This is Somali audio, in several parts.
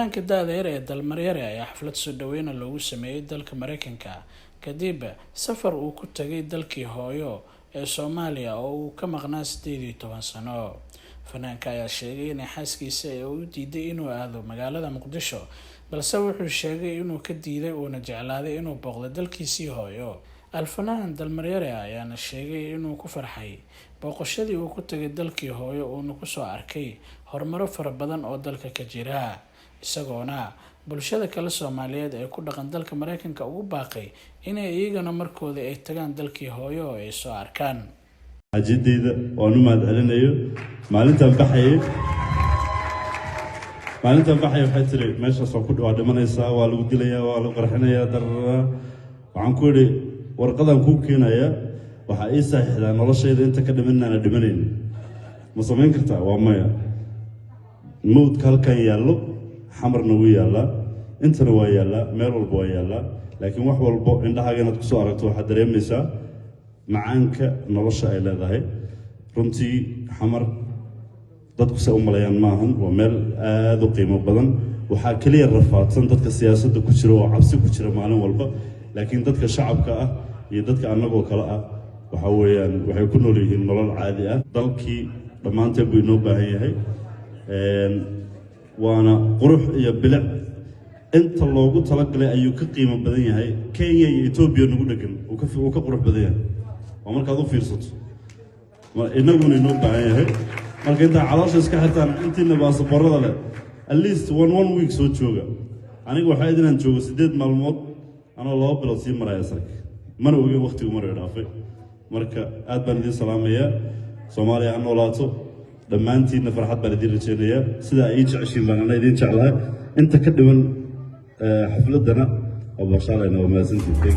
fanaanka da-da yar ee dalmaryare ayaa xaflad soo dhaweyna loogu sameeyey dalka Mareykanka kadib safar uu ku tagay dalkii hooyo ee Soomaaliya oo uu ka maqnaa 18 sano. fanaanka ayaa sheegay in xaaskiisa ay u diiday inuu aado magaalada Muqdisho, balse wuxuu sheegay inuu ka diiday uuna jeclaaday inuu booqdo dalkiisii hooyo. alfanaan dalmaryare ayaana sheegay inuu ku farxay booqashadii uu ku tagay dalkii hooyo uuna ku soo arkay horumaro fara badan oo dalka ka jira, isagoona bulshada kale Soomaaliyeed ee ku dhaqan dalka Mareykanka ugu baaqay inay iyagana markooda ay tagaan dalkii hooyo oo ay soo arkaan. ajideeda oo nu mahadcelinayo maalintan baxay waxay tiri meeshaas oo ku dhaw dhimanaysaa, waa lagu dilayaa, waa lagu qarxinayaa darara. waxaan ku yiri warqadan ku keenaya waxa ay saxiixdaa noloshayda inta ka dhimanana dhimanayn. ma samayn kartaa? waa maya. mawdka halkan yaallo xamarna wuu yaallaa, intana waa yaallaa, meel walba waa yaallaa. laakiin wax walbo indhahaaga inaad kusoo aragto waxaad dareemaysaa macaanka nolosha ay leedahay. runtii xamar dadku se u malayaan maahan, waa meel aad u qiimo badan. waxaa keliya rafaadsan dadka siyaasadda ku jira oo cabsi ku jira maalin walba, laakiin dadka shacabka ah iyo dadka annagoo kale ah waxa weeyaan waxay ku nool yihiin nolol caadi ah. dalkii dhammaanteen buu inoo baahan yahay, waana qurux iyo bilic inta loogu talagalay ayuu ka qiimo badan yahay. Kenya iyo Ethiopia nagu dhagan uu ka qurux badan yahay oo markaad u fiirsato inaguna inoo baahan yahay. marka intaa caloosha iska xirtaan intiina baasaboorada leh at least one week soo jooga. aniga waxaa idinaan joogo 8 maalmood anoo 2 bilood sii maraya sarki, mana ogeen waqtigu mar dhaafay. marka aad baan idin salaamayaa. Soomaaliya ha noolaato, dhammaantiinna farxad baan idin rajeynayaa. sidaa ay jeceshiin baan ana idin jeclahay. inta ka dhiman xafladana oo bashaalayna waa mahadsantihiin.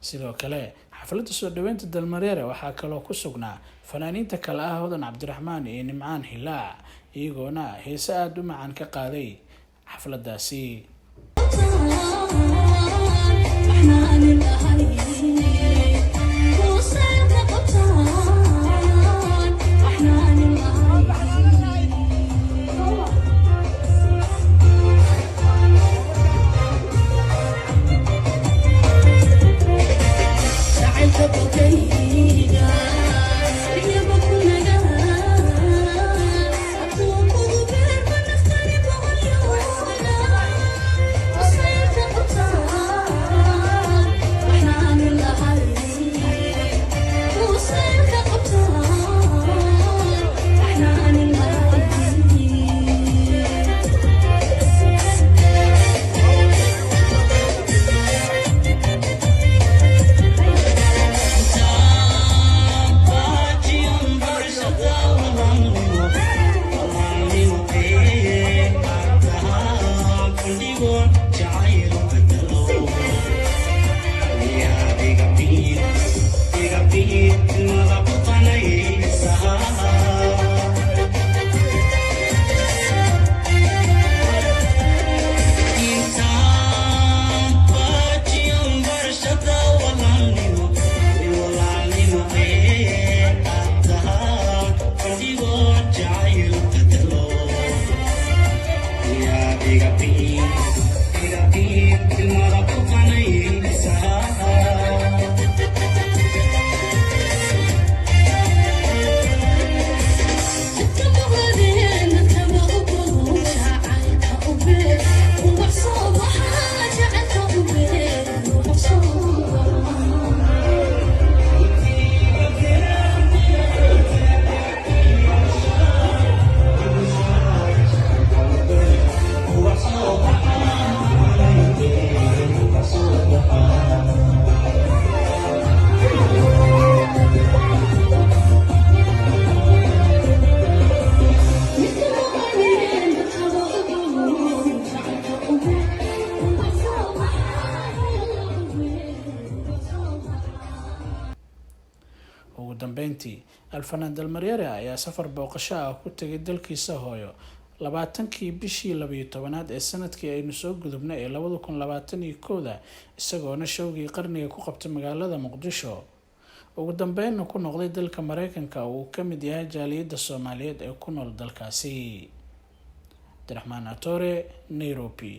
sidoo kale xafladda soo dhaweynta dalmaryare waxaa kaloo ku sugnaa fanaaniinta kale ah Hodan Cabdiraxmaan iyo Nimcaan Hilaac, iyagoona heese aad u macaan ka qaaday xafladdaasi. ugu dambeyntii alfanaan dalmaryare ayaa safar booqasho ah ku tagay dalkiisa hooyo 20kii bishii 12aad ee sanadkii aynu soo gudubnay ee 2021 isagoona showgii qarniga ku qabtay magaalada muqdisho ugu dambeynna ku noqday dalka Mareykanka oo uu ka mid yahay jaaliyadda Soomaaliyeed ee ku nool dalkaasi. Abdiraxmaan Atore, Nairobi.